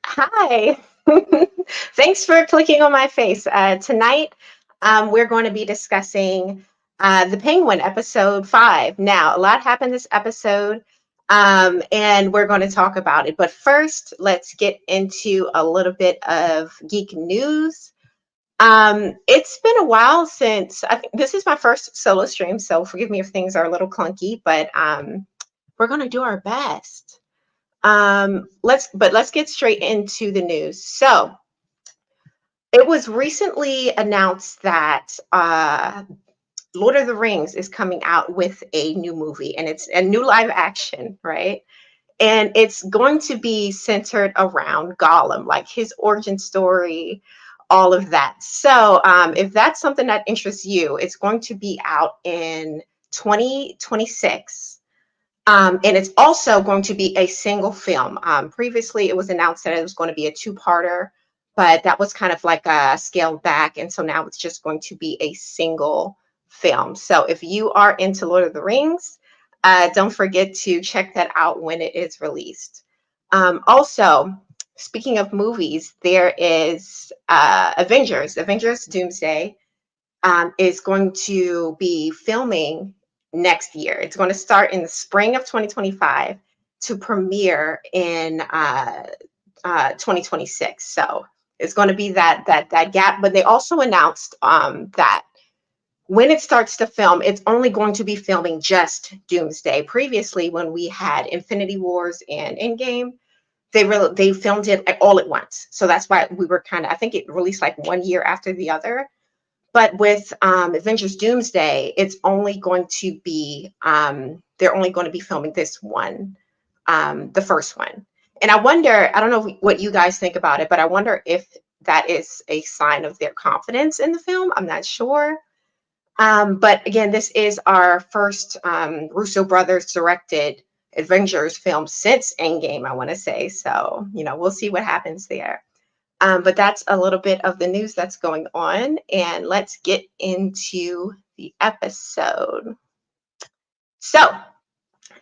Hi. Thanks for clicking on my face. Tonight, we're going to be discussing The Penguin, episode 5. Now, a lot happened this episode, and we're going to talk about it. But first, let's get into a little bit of geek news. It's been a while since I think this is my first solo stream, so forgive me if things are a little clunky, but we're going to do our best. Let's get straight into the news. So it was recently announced that Lord of the Rings is coming out with a new movie, and it's a new live action, right? And it's going to be centered around Gollum, like his origin story, all of that. So if that's something that interests you, it's going to be out in 2026. And it's also going to be a single film. Previously, it was announced that it was going to be a two-parter, but that was kind of like scaled back. And so now it's just going to be a single film. So if you are into Lord of the Rings, don't forget to check that out when it is released. Also, speaking of movies, there is Avengers Doomsday is going to be filming next year. It's going to start in the spring of 2025 to premiere in 2026. So it's going to be that gap. But they also announced that when it starts to film, it's only going to be filming just Doomsday. Previously, when we had Infinity Wars and Endgame, they filmed it all at once. So that's why we were kind of, I think it released like 1 year after the other. But with Avengers Doomsday, it's only going to be they're only going to be filming this one, the first one. And I wonder, I don't know what you guys think about it, but I wonder if that is a sign of their confidence in the film. I'm not sure. But again, this is our first Russo brothers directed Avengers film since Endgame, I want to say. So, we'll see what happens there. But that's a little bit of the news that's going on. And let's get into the episode. So,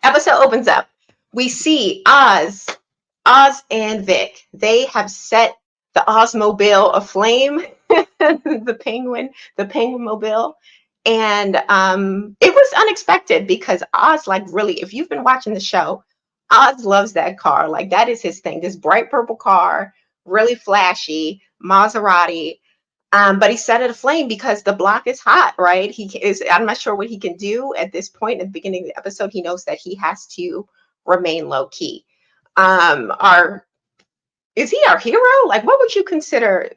episode opens up. We see Oz and Vic. They have set the Ozmobile aflame, the Penguin Mobile. And it was unexpected because Oz, like, really, if you've been watching the show, Oz loves that car. Like, that is his thing. This bright purple car, really flashy, Maserati. But he set it aflame because the block is hot, right? I'm not sure what he can do at this point. At the beginning of the episode, he knows that he has to remain low key. Our Is he our hero? Like, what would you consider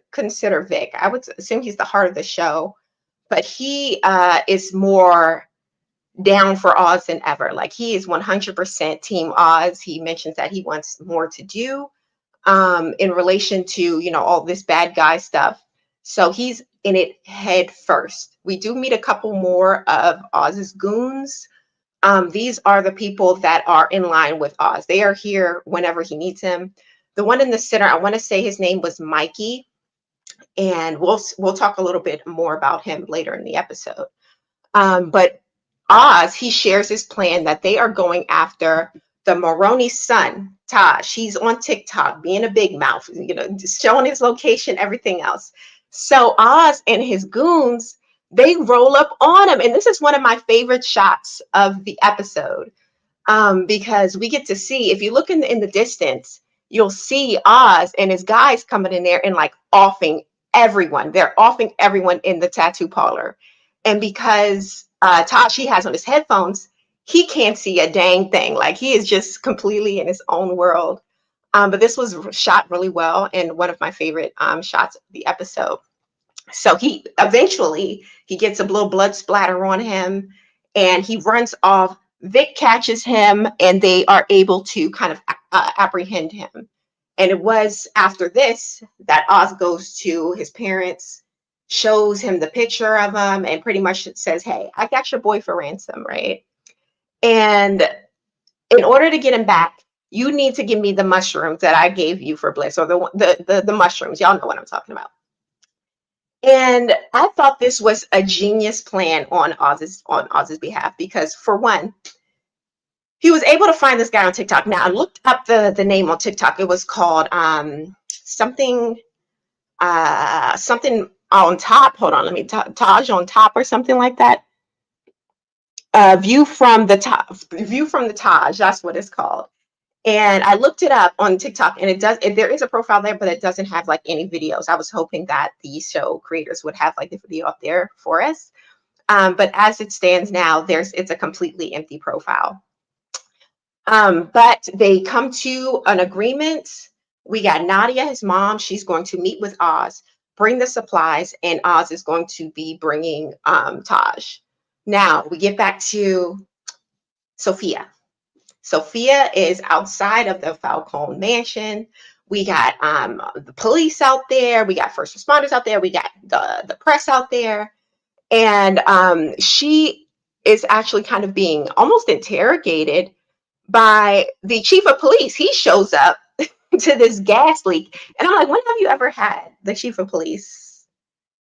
Vic? I would assume he's the heart of the show, but he is more down for Oz than ever. Like, he is 100% Team Oz. He mentions that he wants more to do in relation to, all this bad guy stuff. So he's in it head first. We do meet a couple more of Oz's goons. These are the people that are in line with Oz. They are here whenever he needs him. The one in the center, I want to say his name was Mikey, and we'll talk a little bit more about him later in the episode. But Oz, he shares his plan that they are going after the Maroney's son, Tosh. He's on TikTok being a big mouth, just showing his location, everything else. So Oz and his goons, they roll up on him. And this is one of my favorite shots of the episode, because we get to see, if you look in the distance, you'll see Oz and his guys coming in there and like offing everyone. They're offing everyone in the tattoo parlor. And because Tosh, he has on his headphones, he can't see a dang thing. Like, he is just completely in his own world. But this was shot really well, and one of my favorite shots of the episode. So he eventually he gets a little blood splatter on him, and he runs off. Vic catches him, and they are able to kind of apprehend him. And it was after this that Oz goes to his parents, shows him the picture of him, and pretty much says, "Hey, I got your boy for ransom, right? And in order to get him back, you need to give me the mushrooms that I gave you for Bliss, or the mushrooms. Y'all know what I'm talking about." And I thought this was a genius plan on Oz's behalf, because for one, he was able to find this guy on TikTok. Now I looked up the name on TikTok. It was called something something on top. Hold on, let me Taj on top or something like that. View from the top, view from the Taj. That's what it's called. And I looked it up on TikTok, and there is a profile there, but it doesn't have like any videos. I was hoping that the show creators would have like the video up there for us. But as it stands now, it's a completely empty profile. But they come to an agreement. We got Nadia, his mom. She's going to meet with Oz, bring the supplies, and Oz is going to be bringing Taj. Now we get back to Sofia. Sofia is outside of the Falcone mansion. We got the police out there. We got first responders out there. We got the press out there. And she is actually kind of being almost interrogated by the chief of police. He shows up to this gas leak. And I'm like, when have you ever had the chief of police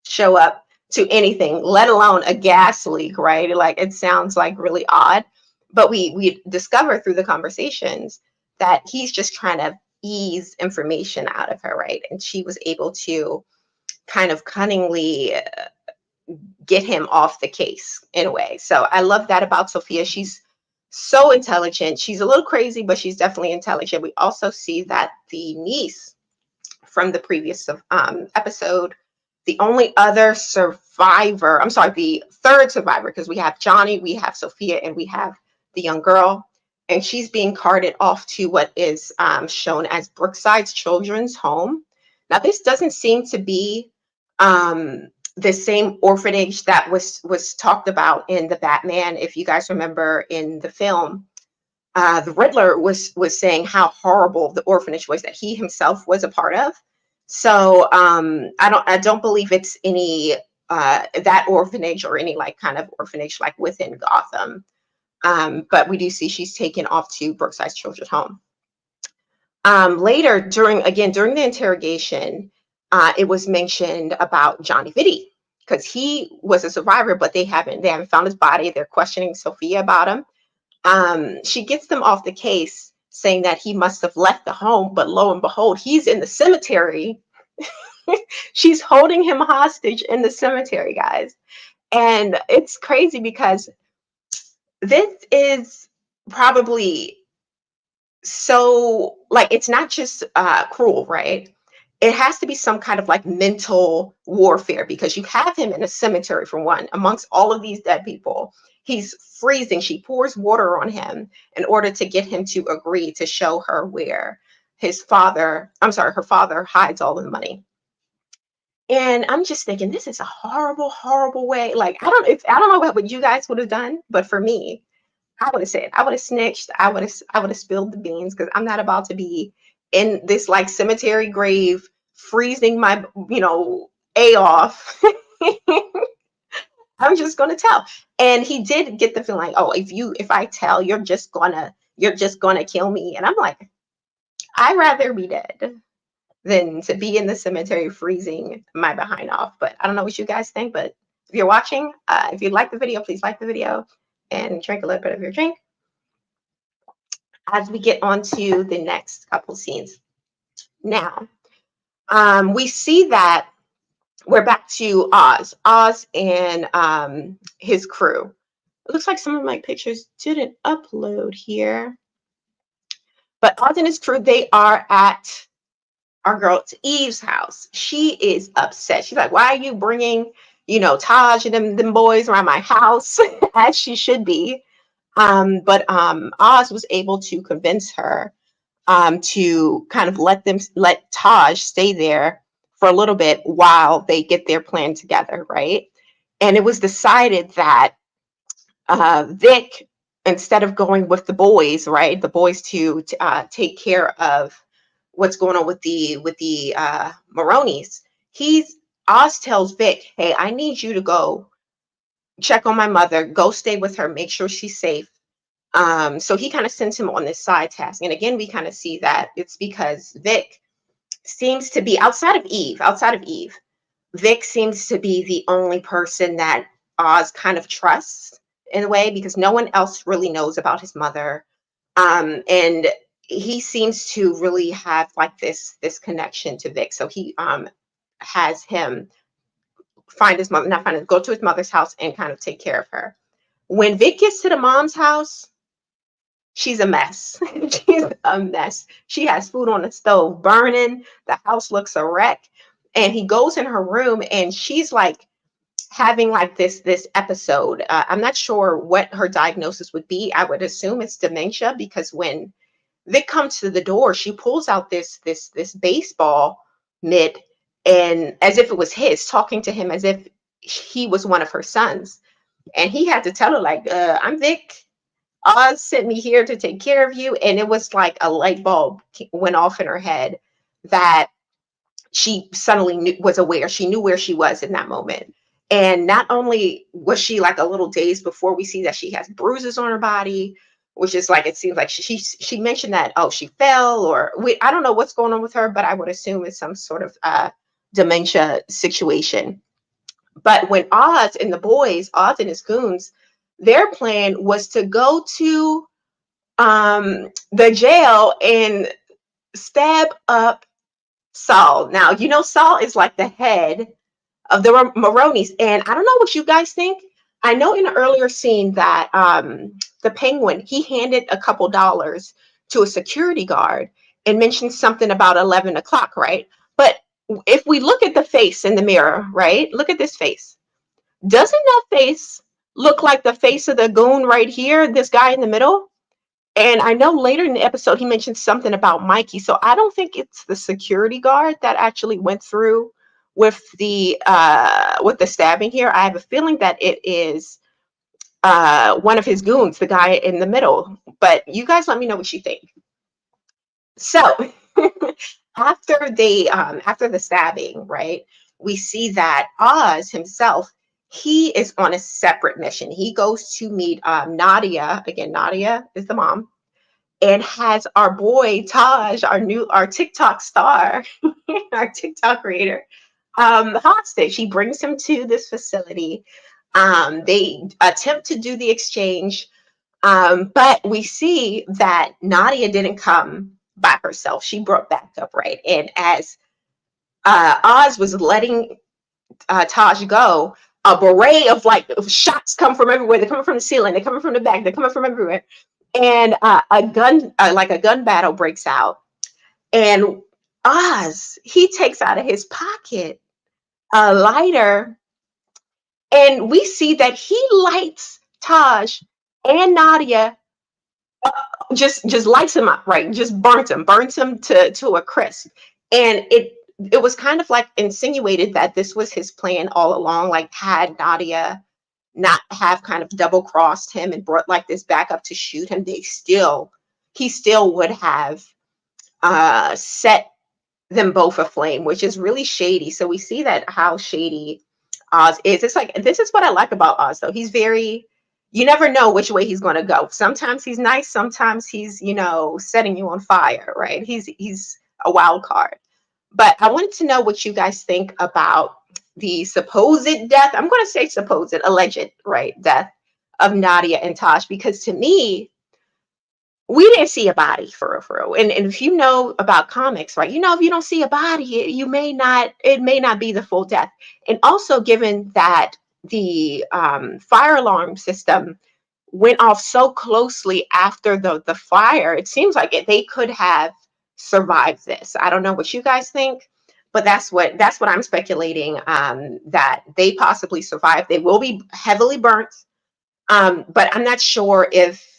show up to anything, let alone a gas leak, right? Like, it sounds like really odd. But we discover through the conversations that he's just trying to ease information out of her, right? And she was able to kind of cunningly get him off the case in a way. So I love that about Sofia. She's so intelligent. She's a little crazy, but she's definitely intelligent. We also see that the niece from the previous episode, the only other survivor, I'm sorry, the third survivor, because we have Johnny, we have Sofia, and we have the young girl, and she's being carted off to what is shown as Brookside's Children's Home. Now, this doesn't seem to be the same orphanage that was talked about in the Batman. If you guys remember in the film, the Riddler was saying how horrible the orphanage was that he himself was a part of. So I don't believe it's any that orphanage or any like kind of orphanage like within Gotham. But we do see she's taken off to Brookside's Children's Home. Later, during the interrogation, it was mentioned about Johnny Vitti, because he was a survivor, but they haven't found his body. They're questioning Sofia about him. She gets them off the case, saying that he must have left the home, but lo and behold, he's in the cemetery. She's holding him hostage in the cemetery, guys. And it's crazy because this is probably so, like, it's not just cruel, right? It has to be some kind of like mental warfare, because you have him in a cemetery, for one, amongst all of these dead people. He's freezing. She pours water on him in order to get him to agree to show her where her father hides all of the money. And I'm just thinking, this is a horrible, horrible way. Like, I don't know what you guys would have done, but for me, I would have snitched. I would have spilled the beans, because I'm not about to be in this like cemetery grave, freezing my, A off. I'm just gonna tell. And he did get the feeling like, oh, if I tell, you're just gonna kill me. And I'm like, I'd rather be dead than to be in the cemetery freezing my behind off. But I don't know what you guys think. But if you're watching, if you like the video, please like the video and drink a little bit of your drink. As we get on to the next couple scenes. Now, we see that we're back to Oz and his crew. It looks like some of my pictures didn't upload here. But Oz and his crew, they are at our girl Eve's house. She is upset. She's like, why are you bringing, Taj and them boys around my house? As she should be. But Oz was able to convince her to kind of let Taj stay there for a little bit while they get their plan together, right? And it was decided that Vic, instead of going with the boys, right, the boys to take care of what's going on with the Maronis, Oz tells Vic, hey, I need you to go check on my mother, go stay with her, make sure she's safe. So he kind of sends him on this side task. And again, we kind of see that it's because Vic seems to be outside of Eve, Vic seems to be the only person that Oz kind of trusts in a way, because no one else really knows about his mother. And he seems to really have like this connection to Vic. So he has him find his mother, not find it, go to his mother's house and kind of take care of her. When Vic gets to the mom's house, she's a mess. She's a mess. She has food on the stove burning. The house looks a wreck. And he goes in her room and she's like having like this episode. I'm not sure what her diagnosis would be. I would assume it's dementia, because when Vic comes to the door, she pulls out this baseball mitt, and as if it was his, talking to him as if he was one of her sons. And he had to tell her like, I'm Vic. Oz sent me here to take care of you. And it was like a light bulb went off in her head that she suddenly was aware. She knew where she was in that moment. And not only was she like a little dazed before, we see that she has bruises on her body, which is like, it seems like she mentioned that, oh, she fell, or I don't know what's going on with her, but I would assume it's some sort of dementia situation. But when Oz and the boys, Oz and his goons, their plan was to go to the jail and stab up Saul. Now, you know, Saul is like the head of the Maronis. And I don't know what you guys think. I know in an earlier scene that the Penguin, he handed a couple dollars to a security guard and mentioned something about 11 o'clock, right? But if we look at the face in the mirror, right? Look at this face. Doesn't that face look like the face of the goon right here, this guy in the middle? And I know later in the episode he mentioned something about Mikey. So I don't think it's the security guard that actually went through with the stabbing here. I have a feeling that it is one of his goons, the guy in the middle. But you guys let me know what you think. So after the stabbing, right, we see that Oz himself, he is on a separate mission. He goes to meet Nadia. Again, Nadia is the mom, and has our boy Taj, our TikTok star, our TikTok creator, hostage. He brings him to this facility. They attempt to do the exchange, but we see that Nadia didn't come by herself. She brought back up, right? And as Oz was letting Taj go, a beret of like shots come from everywhere. They're coming from the ceiling. They're coming from the back. They're coming from everywhere. And like a gun battle breaks out. And Oz, he takes out of his pocket a lighter, and we see that he lights Taj and Nadia, just lights him up, right? Just burns him to a crisp. And it was kind of like insinuated that this was his plan all along. Like, had Nadia not have kind of double crossed him and brought like this back up to shoot him, he still would have set them both aflame, which is really shady. So we see that how shady Oz is. It's like, this is what I like about Oz, though. He's very, you never know which way he's going to go. Sometimes he's nice, sometimes he's, setting you on fire, right? He's a wild card. But I wanted to know what you guys think about the supposed death. I'm going to say supposed, alleged, right, death of Nadia and Taj, because to me, we didn't see a body for real. And if you know about comics, right, if you don't see a body, it may not be the full death. And also, given that the fire alarm system went off so closely after the fire, it seems like they could have survived this. I don't know what you guys think, but that's what I'm speculating, that they possibly survived. They will be heavily burnt, but I'm not sure if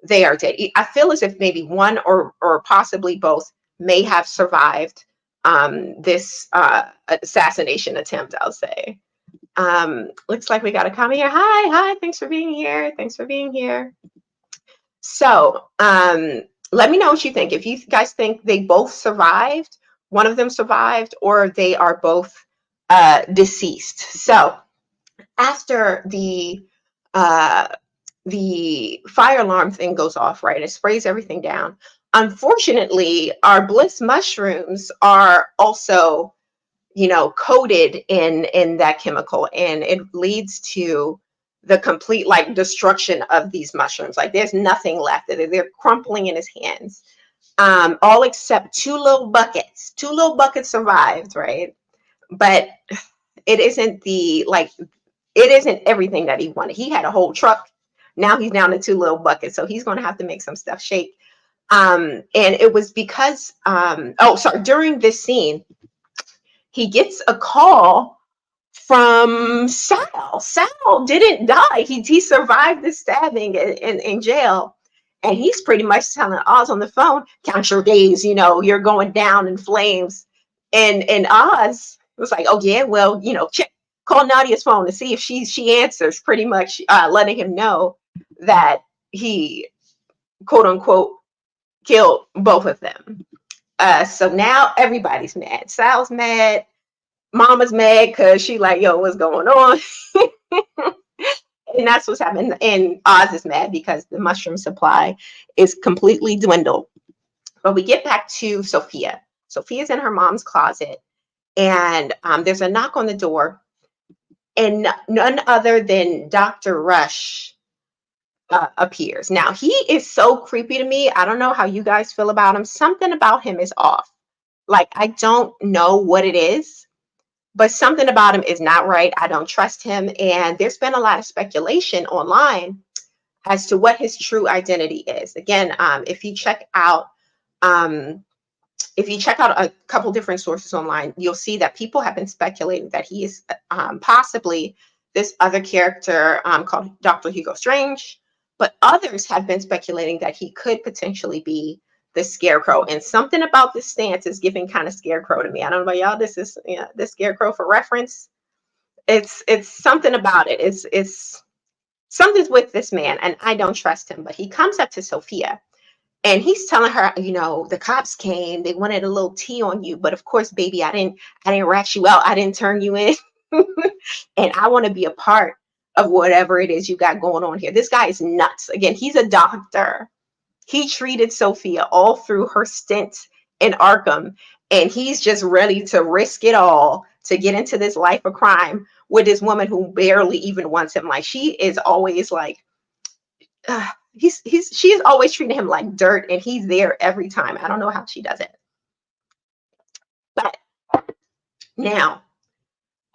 they are dead. I feel as if maybe one or possibly both may have survived this assassination attempt, I'll say. Looks like we got a comment here. Hi, thanks for being here. So let me know what you think. If you guys think they both survived, one of them survived, or they are both deceased. So after the fire alarm thing goes off, right? It sprays everything down. Unfortunately, our bliss mushrooms are also, coated in that chemical, and it leads to the complete like destruction of these mushrooms. Like there's nothing left. They're crumpling in his hands. All except two little buckets. Two little buckets survived, right? But it isn't it isn't everything that he wanted. He had a whole truck. Now he's down to two little buckets. So he's going to have to make some stuff shake. And it was because, during this scene, he gets a call from Sal. Sal didn't die. He survived the stabbing in jail. And he's pretty much telling Oz on the phone, count your days, you're going down in flames. And Oz was like, oh yeah, well, call Nadia's phone to see if she answers, pretty much letting him know that he, quote unquote, killed both of them. So now everybody's mad. Sal's mad. Mama's mad because she like, yo, what's going on? And that's what's happening. And Oz is mad because the mushroom supply is completely dwindled. But we get back to Sofia. Sofia's in her mom's closet. And there's a knock on the door. And none other than Dr. Rush appears. Now, he is so creepy to me. I don't know how you guys feel about him. Something about him is off. Like, I don't know what it is, but something about him is not right. I don't trust him. And there's been a lot of speculation online as to what his true identity is. Again, if you check out a couple different sources online, you'll see that people have been speculating that he is possibly this other character called Dr. Hugo Strange, but others have been speculating that he could potentially be the Scarecrow. And something about this stance is giving kind of Scarecrow to me. I don't know about y'all. This is the Scarecrow for reference. It's something about it. It's something's with this man, and I don't trust him. But he comes up to Sofia. And he's telling her, the cops came, they wanted a little tea on you. But of course, baby, I didn't rat you out. I didn't turn you in. And I want to be a part of whatever it is you got going on here. This guy is nuts. Again, he's a doctor. He treated Sofia all through her stint in Arkham. And he's just ready to risk it all to get into this life of crime with this woman who barely even wants him. Like, she is always like, she is always treating him like dirt, and he's there every time. I don't know how she does it. But now,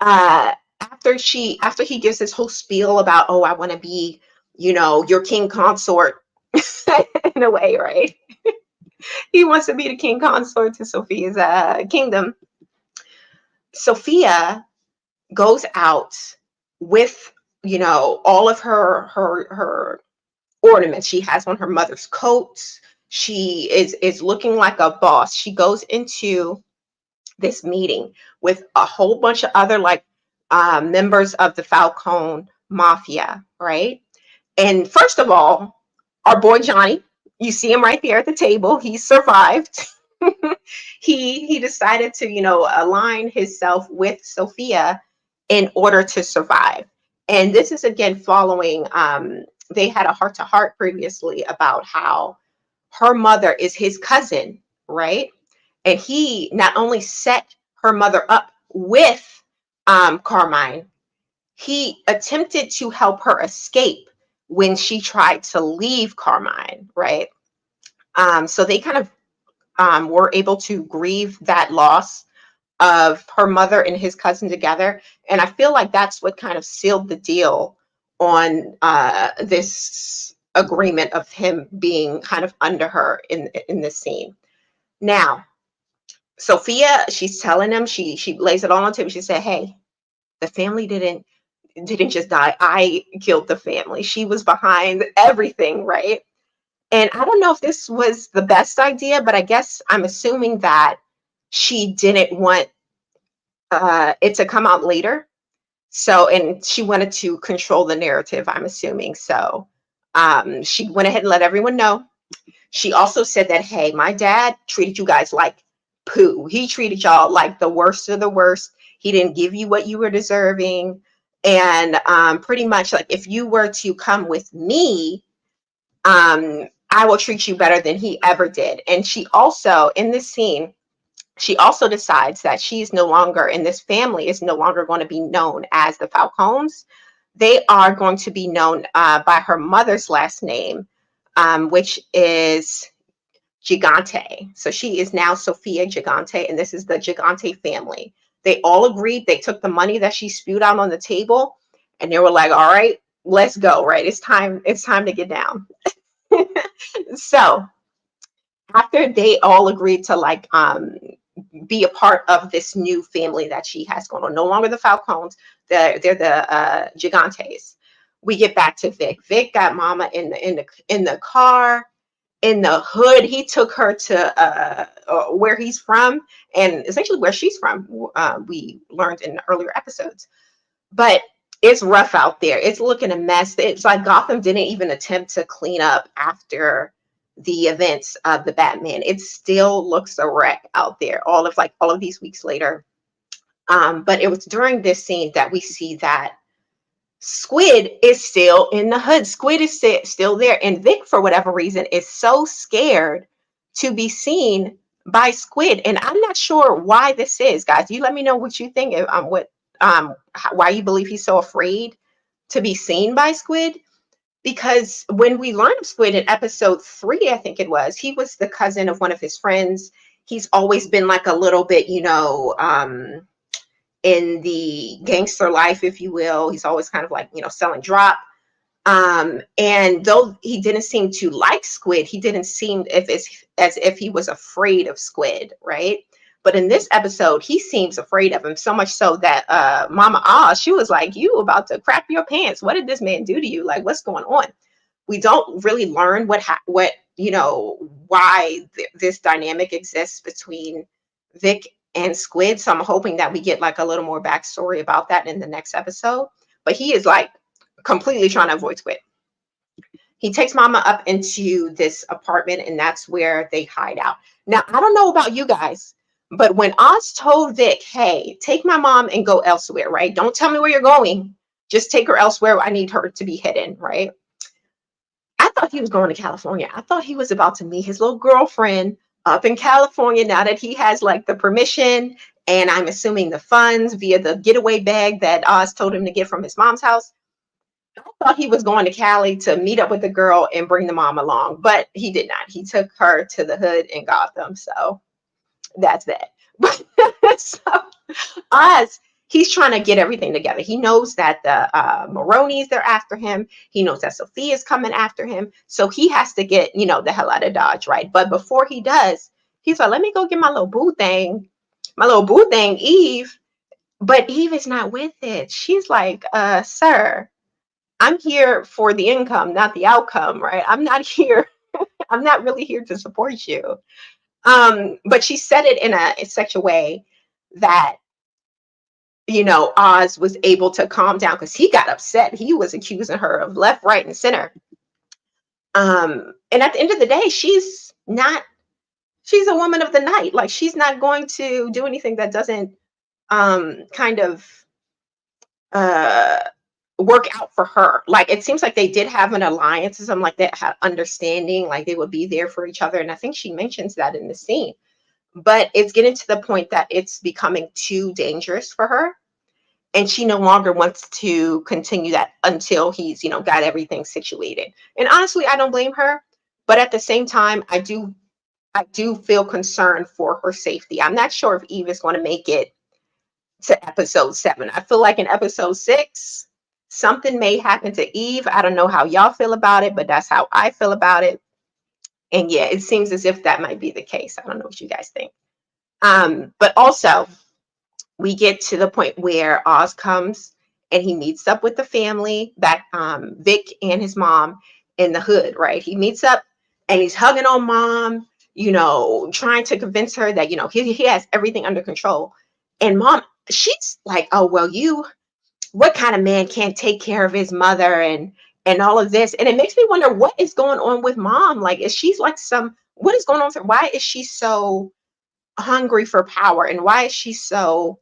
after he gives this whole spiel about, oh, I want to be, your king consort in a way, right? He wants to be the king consort to Sofia's kingdom. Sofia goes out with, all of her ornaments. She has on her mother's coats. She is looking like a boss. She goes into this meeting with a whole bunch of other members of the Falcone mafia, right? And first of all, our boy Johnny, you see him right there at the table. He survived. He decided to, align himself with Sofia in order to survive. And this is again following they had a heart-to-heart previously about how her mother is his cousin, right? And he not only set her mother up with Carmine, he attempted to help her escape when she tried to leave Carmine, right? So they kind of were able to grieve that loss of her mother and his cousin together. And I feel like that's what kind of sealed the deal on this agreement of him being kind of under her in this scene. Now, Sofia, she's telling him, she lays it all on the table. She said, hey, the family didn't just die. I killed the family. She was behind everything, right? And I don't know if this was the best idea, but I guess I'm assuming that she didn't want it to come out later. So, and she wanted to control the narrative, I'm assuming. So she went ahead and let everyone know. She also said that, hey, my dad treated you guys like poo. He treated y'all like the worst of the worst. He didn't give you what you were deserving. And pretty much like, if you were to come with me, I will treat you better than he ever did. And she also, in this scene, she also decides that she's no longer, and this family is no longer going to be known as the Falcones. they are going to be known by her mother's last name, which is Gigante. So she is now Sofia Gigante, and this is the Gigante family. They all agreed. They took the money that she spewed out on the table, and they were like, "All right, let's go. Right? It's time. It's time to get down." So after they all agreed to be a part of this new family that she has going on, no longer the Falcones, they're the Gigantes. We get back to Vic. Vic got Mama in the car, in the hood. He took her to where he's from, and essentially where she's from. We learned in the earlier episodes, but it's rough out there. It's looking a mess. It's like Gotham didn't even attempt to clean up after the events of the Batman. It still looks a wreck out there. All of these weeks later. But it was during this scene that we see that Squid is still in the hood. Squid is still there. And Vic, for whatever reason, is so scared to be seen by Squid. And I'm not sure why this is, guys. You let me know what you think, why you believe he's so afraid to be seen by Squid. Because when we learned of Squid in episode 3, I think it was, he was the cousin of one of his friends. He's always been like a little bit, in the gangster life, if you will. He's always kind of like, selling drop. And though he didn't seem to like Squid, he didn't seem as if he was afraid of Squid, right? But in this episode, he seems afraid of him, so much so that Mama Oz, she was like, "You about to crap your pants. What did this man do to you? Like, what's going on?" We don't really learn why this dynamic exists between Vic and Squid. So I'm hoping that we get like a little more backstory about that in the next episode. But he is like completely trying to avoid Squid. He takes Mama up into this apartment, and that's where they hide out. Now, I don't know about you guys, but when Oz told Vic, "Hey, take my mom and go elsewhere," right? "Don't tell me where you're going. Just take her elsewhere. I need her to be hidden," right? I thought he was going to California. I thought he was about to meet his little girlfriend up in California now that he has like the permission, and I'm assuming the funds via the getaway bag that Oz told him to get from his mom's house. I thought he was going to Cali to meet up with the girl and bring the mom along, but he did not. He took her to the hood in Gotham. So that's that. So Oz, he's trying to get everything together. He knows that the Maronis, they're after him. He knows that Sofia's coming after him. So he has to get, the hell out of Dodge, right? But before he does, he's like, "Let me go get my little boo thing, Eve." But Eve is not with it. She's like, "Sir, I'm here for the income, not the outcome, right? I'm not here. I'm not really here to support you." But she said it in such a way that, Oz was able to calm down because he got upset. He was accusing her of left, right, and center. And at the end of the day, she's a woman of the night. Like, she's not going to do anything that doesn't kind of uh work out for her. Like, it seems like they did have an alliance or something like that, had understanding, like they would be there for each other. And I think she mentions that in the scene. But it's getting to the point that it's becoming too dangerous for her. And she no longer wants to continue that until he's, got everything situated. And honestly, I don't blame her. But at the same time, I do feel concerned for her safety. I'm not sure if Eve is going to make it to episode 7. I feel like in episode 6, something may happen to Eve. I don't know how y'all feel about it, but that's how I feel about it. And yeah, it seems as if that might be the case. I don't know what you guys think. But also, we get to the point where Oz comes and he meets up with the family, that Vic and his mom in the hood, right? He meets up and he's hugging on mom, trying to convince her that, he has everything under control. And mom, she's like, "Oh, well, what kind of man can't take care of his mother and all of this?" And it makes me wonder what is going on with mom. Like, is she's like what is going on with her? Why is she so hungry for power? And why is she so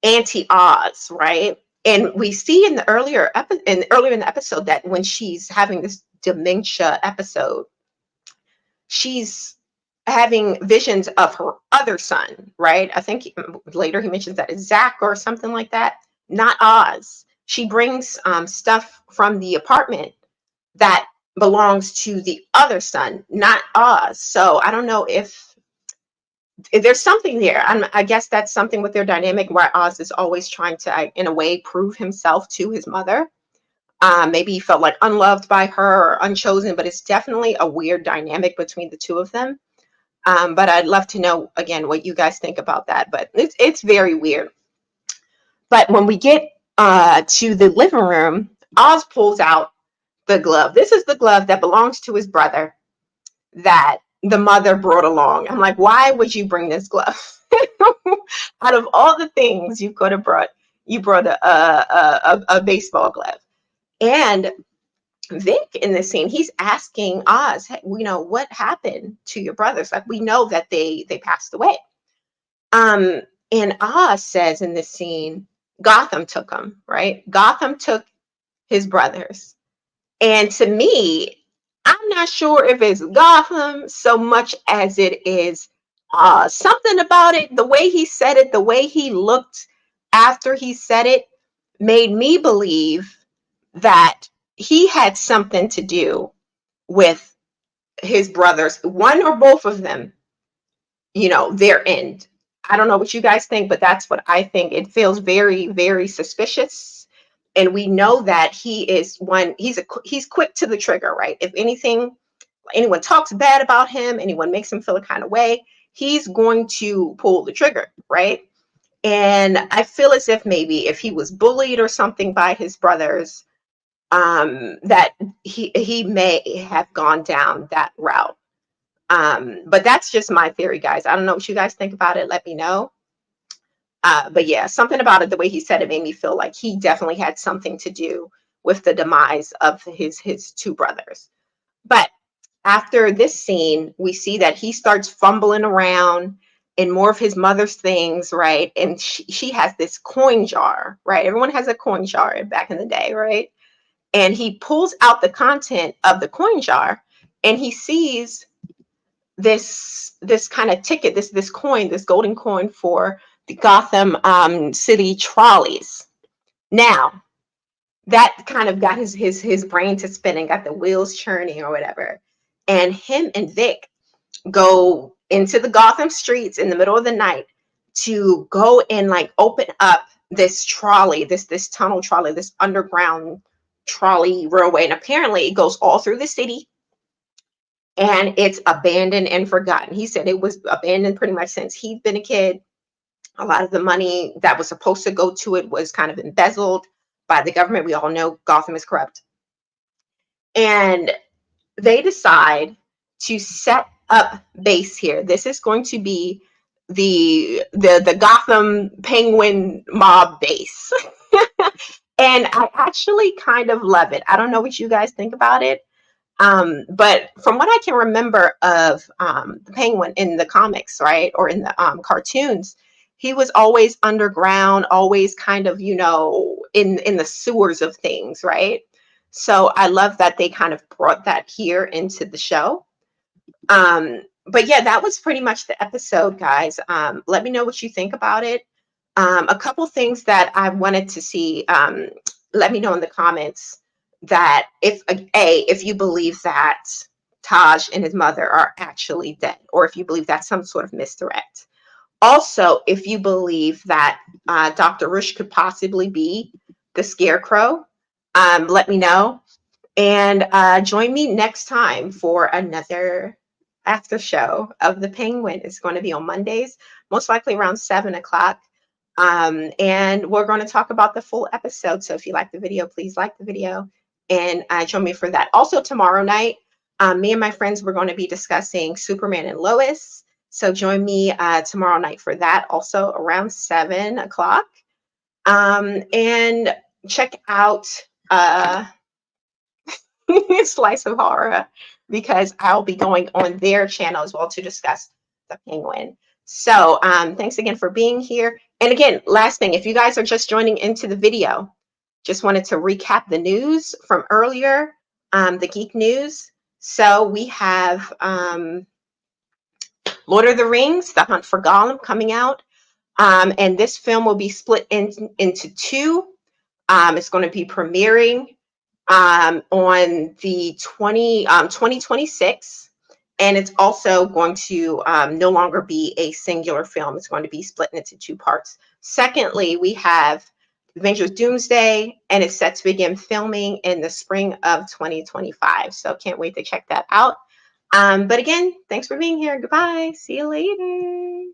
anti-Oz, right? And we see in the earlier in the episode that when she's having this dementia episode, she's having visions of her other son, right? I think later he mentions that it's Zach or something like that, not Oz. she brings stuff from the apartment that belongs to the other son, not Oz. So I don't know if there's something there. I guess that's something with their dynamic where Oz is always trying to, in a way, prove himself to his mother. Maybe he felt like unloved by her or unchosen, but it's definitely a weird dynamic between the two of them. But I'd love to know, again, what you guys think about that. But it's very weird. But when we get to the living room, Oz pulls out the glove. This is the glove that belongs to his brother that the mother brought along. I'm like, why would you bring this glove? Out of all the things you could have brought, you brought a baseball glove. And Vic in this scene, he's asking Oz, hey, what happened to your brothers? Like, we know that they passed away. And Oz says in this scene, Gotham took them, right? Gotham took his brothers. And to me, I'm not sure if it's Gotham so much as it is something about it. The way he said it, the way he looked after he said it, made me believe that he had something to do with his brothers, one or both of them, their end. I don't know what you guys think, but that's what I think. It feels very, very suspicious. And we know that he's quick to the trigger, right? If anyone talks bad about him, anyone makes him feel a kind of way, he's going to pull the trigger, right? And I feel as if maybe if he was bullied or something by his brothers, that he may have gone down that route. But that's just my theory, guys. I don't know what you guys think about it. Let me know. But yeah, something about it, the way he said it, made me feel like he definitely had something to do with the demise of his two brothers. But after this scene, we see that he starts fumbling around in more of his mother's things, right? And she has this coin jar, right? Everyone has a coin jar back in the day, right? And he pulls out the content of the coin jar, and he sees this kind of ticket, this coin, this golden coin for the Gotham City trolleys. Now, that kind of got his brain to spinning, got the wheels churning or whatever. And him and Vic go into the Gotham streets in the middle of the night to go and like open up this trolley, this tunnel trolley, this underground trolley railway. And apparently it goes all through the city. And it's abandoned and forgotten. He said it was abandoned pretty much since he'd been a kid. A lot of the money that was supposed to go to it was kind of embezzled by the government. We all know Gotham is corrupt. And they decide to set up base here. This is going to be the Gotham Penguin mob base. And I actually kind of love it. I don't know what you guys think about it. But from what I can remember of the Penguin in the comics, right, or in the cartoons, he was always underground, always kind of, in the sewers of things, right? So I love that they kind of brought that here into the show. But yeah, that was pretty much the episode, guys. Let me know what you think about it. A couple things that I wanted to see, let me know in the comments that if you believe that Taj and his mother are actually dead, or if you believe that's some sort of misdirect. Also, if you believe that Dr. Rush could possibly be the Scarecrow, let me know. And join me next time for another after show of The Penguin. It's going to be on Mondays, most likely around 7 o'clock. And we're going to talk about the full episode. So if you like the video, please like the video and join me for that. Also tomorrow night, me and my friends, we're going to be discussing Superman and Lois. So join me tomorrow night for that, also around 7 o'clock. And check out Slice of Horror, because I'll be going on their channel as well to discuss The Penguin. So thanks again for being here. And again, last thing, if you guys are just joining into the video, just wanted to recap the news from earlier, the geek news. So we have Lord of the Rings, The Hunt for Gollum coming out. And this film will be split into two. It's going to be premiering on the 2026. And it's also going to no longer be a singular film. It's going to be split into two parts. Secondly, we have Avengers Doomsday, and it's set to begin filming in the spring of 2025. So can't wait to check that out. But again, thanks for being here. Goodbye. See you later.